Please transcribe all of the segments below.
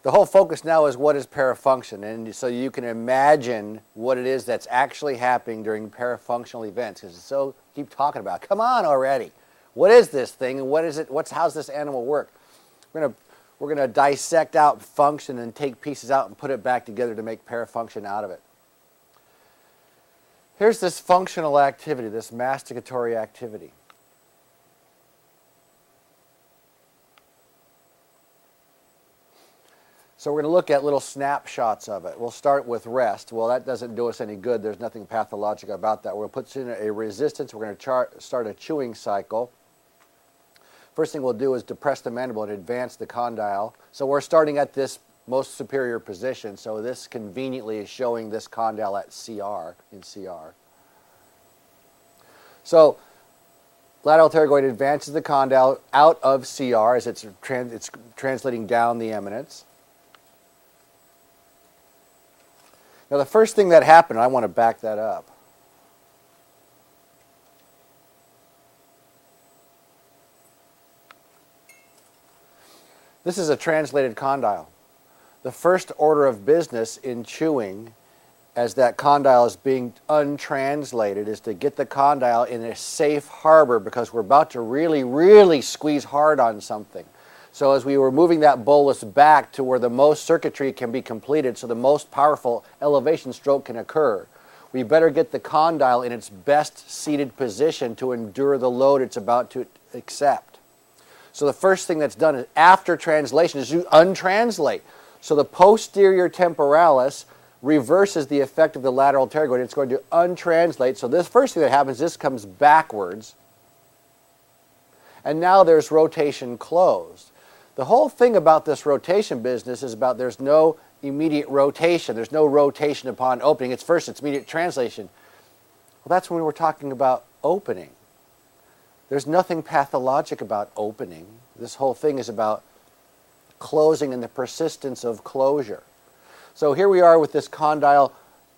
The whole focus now is what is parafunction, and so you can imagine what it is that's actually happening during parafunctional events. Because so keep talking about it. Come on already. What is this thing, and what is it? How's this animal work? We're gonna dissect out function and take pieces out and put it back together to make parafunction out of it. Here's this functional activity, this masticatory activity. So we're going to look at little snapshots of it. We'll start with rest. Well, that doesn't do us any good. There's nothing pathologic about that. We'll put in a resistance. We're going to start a chewing cycle. First thing we'll do is depress the mandible and advance the condyle. So we're starting at this most superior position. So this conveniently is showing this condyle at CR, in CR. So lateral pterygoid advances the condyle out of CR as it's translating down the eminence. Now the first thing that happened, I want to back that up. This is a translated condyle. The first order of business in chewing, as that condyle is being untranslated, is to get the condyle in a safe harbor because we're about to really, really squeeze hard on something. So as we were moving that bolus back to where the most circuitry can be completed so the most powerful elevation stroke can occur, we better get the condyle in its best seated position to endure the load it's about to accept. So the first thing that's done is after translation is you untranslate. So the posterior temporalis reverses the effect of the lateral pterygoid. It's going to untranslate. So this first thing that happens, this comes backwards. And now there's rotation closed. The whole thing about this rotation business is about there's no immediate rotation. There's no rotation upon opening. It's immediate translation. Well, that's when we're talking about opening. There's nothing pathologic about opening. This whole thing is about closing and the persistence of closure. So here we are with this condyle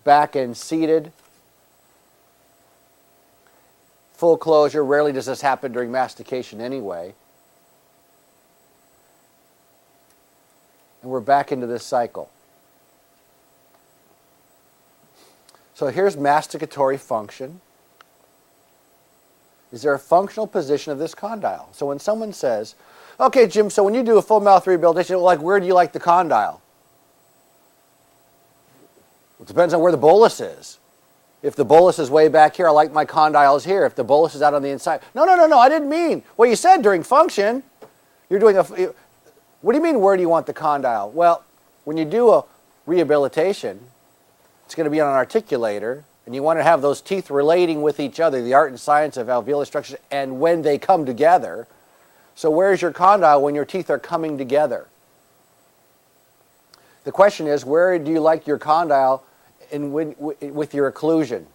back and seated. Full closure. Rarely does this happen during mastication anyway. And we're back into this cycle. So here's masticatory function. Is there a functional position of this condyle? So when someone says, okay, Jim, so when you do a full mouth rehabilitation, like, where do you like the condyle? It depends on where the bolus is. If the bolus is way back here, I like my condyles here. If the bolus is out on the inside. No, I didn't mean. Well, you said during function, you're doing a... What do you mean, where do you want the condyle? Well, when you do a rehabilitation, it's going to be on an articulator, and you want to have those teeth relating with each other, the art and science of alveolar structures, and when they come together. So where's your condyle when your teeth are coming together? The question is, where do you like your condyle with your occlusion?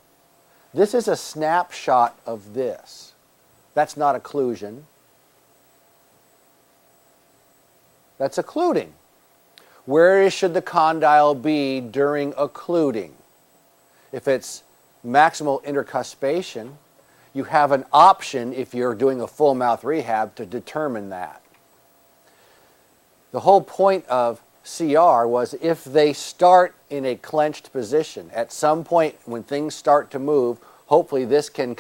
This is a snapshot of this. That's not occlusion. That's occluding. Where should the condyle be during occluding? If it's maximal intercuspation, you have an option if you're doing a full mouth rehab to determine that. The whole point of CR was if they start in a clenched position, at some point when things start to move, hopefully this can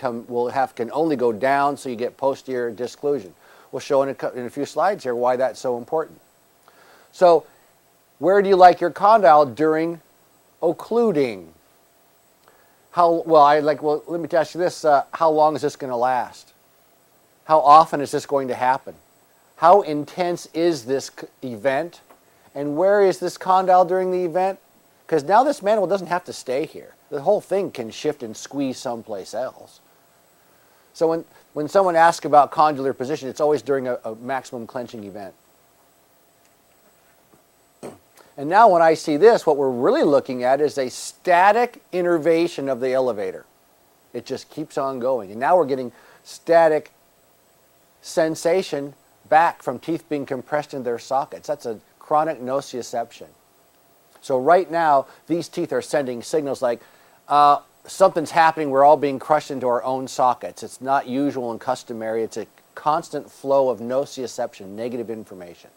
only go down so you get posterior disclusion. We'll show in a few slides here why that's so important. So, where do you like your condyle during occluding? Let me ask you this, how long is this going to last? How often is this going to happen? How intense is this event? And where is this condyle during the event? Because now this mandible doesn't have to stay here. The whole thing can shift and squeeze someplace else. So when someone asks about condylar position, it's always during a maximum clenching event. And now when I see this, what we're really looking at is a static innervation of the elevator. It just keeps on going. And now we're getting static sensation back from teeth being compressed into their sockets. That's a chronic nociception. So right now, these teeth are sending signals like, something's happening, we're all being crushed into our own sockets. It's not usual and customary. It's a constant flow of nociception, negative information.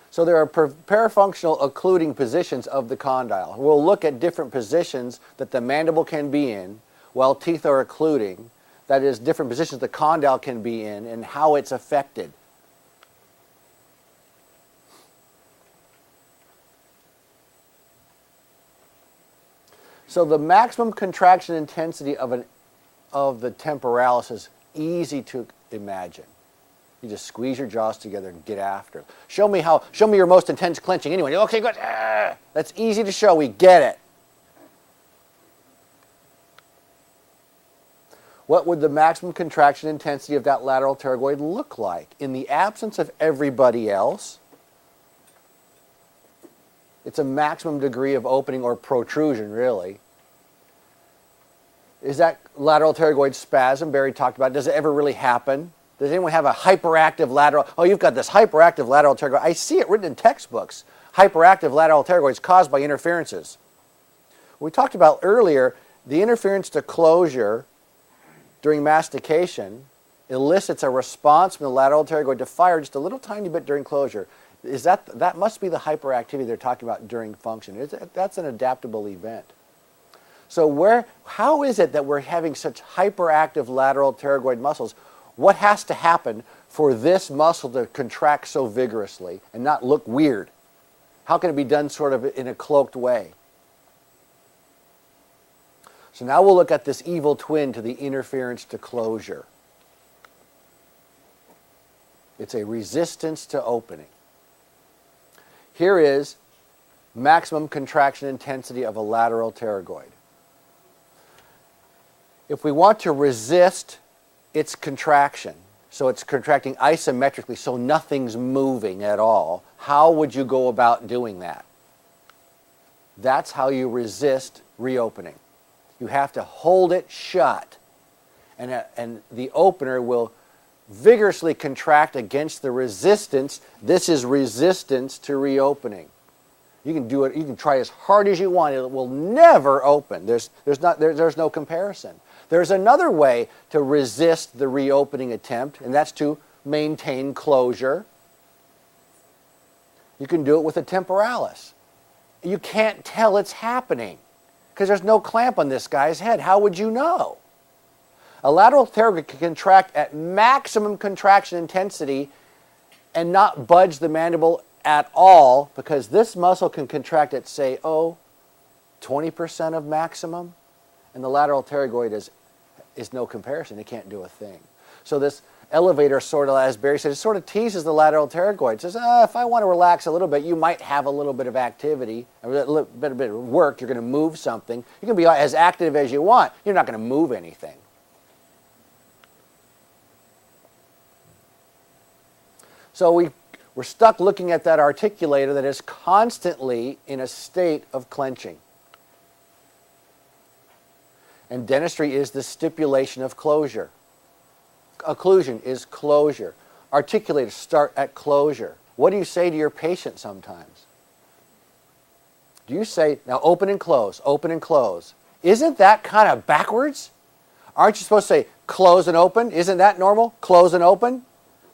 So there are parafunctional occluding positions of the condyle. We'll look at different positions that the mandible can be in while teeth are occluding. That is, different positions the condyle can be in and how it's affected. So the maximum contraction intensity of the temporalis is easy to imagine. You just squeeze your jaws together and get after it. Show me your most intense clenching anyway. Okay, good. That's easy to show. We get it. What would the maximum contraction intensity of that lateral pterygoid look like? In the absence of everybody else, it's a maximum degree of opening or protrusion, really. Is that lateral pterygoid spasm Barry talked about? Does it ever really happen? Does anyone have a hyperactive lateral? Oh, you've got this hyperactive lateral pterygoid. I see it written in textbooks. Hyperactive lateral pterygoids caused by interferences. We talked about earlier, the interference to closure during mastication elicits a response from the lateral pterygoid to fire just a little tiny bit during closure. That must be the hyperactivity they're talking about during function. That's an adaptable event. So how is it that we're having such hyperactive lateral pterygoid muscles? What has to happen for this muscle to contract so vigorously and not look weird? How can it be done sort of in a cloaked way? So now we'll look at this evil twin to the interference to closure. It's a resistance to opening. Here is maximum contraction intensity of a lateral pterygoid. If we want to resist its contraction, so it's contracting isometrically, so nothing's moving at all, how would you go about doing that? That's how you resist reopening. You have to hold it shut, and the opener will vigorously contract against the resistance. This is resistance to reopening. You can do it. You can try as hard as you want. It will never open. There's no comparison. There's another way to resist the reopening attempt, and that's to maintain closure. You can do it with a temporalis. You can't tell it's happening because there's no clamp on this guy's head. How would you know? A lateral pterygoid can contract at maximum contraction intensity and not budge the mandible at all, because this muscle can contract at, say, 20% of maximum, and the lateral pterygoid is no comparison. It can't do a thing. So this elevator sort of, as Barry said, it sort of teases the lateral pterygoid. It says, if I want to relax a little bit, you might have a little bit of activity, a little bit of work. You're going to move something. You can be as active as you want. You're not going to move anything. So we're stuck looking at that articulator that is constantly in a state of clenching. And dentistry is the stipulation of closure. Occlusion is closure. Articulators start at closure. What do you say to your patient sometimes? Do you say, now open and close, open and close? Isn't that kind of backwards? Aren't you supposed to say close and open? Isn't that normal? Close and open?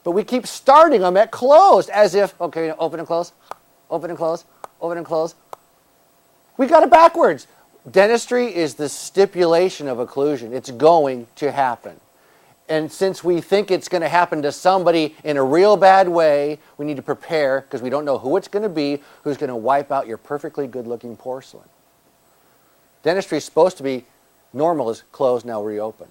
But we keep starting them at closed as if, okay, open and close, open and close, open and close. We got it backwards. Dentistry is the stipulation of occlusion. It's going to happen. And since we think it's going to happen to somebody in a real bad way, we need to prepare, because we don't know who it's going to be, who's going to wipe out your perfectly good-looking porcelain. Dentistry is supposed to be normal as closed, now reopen.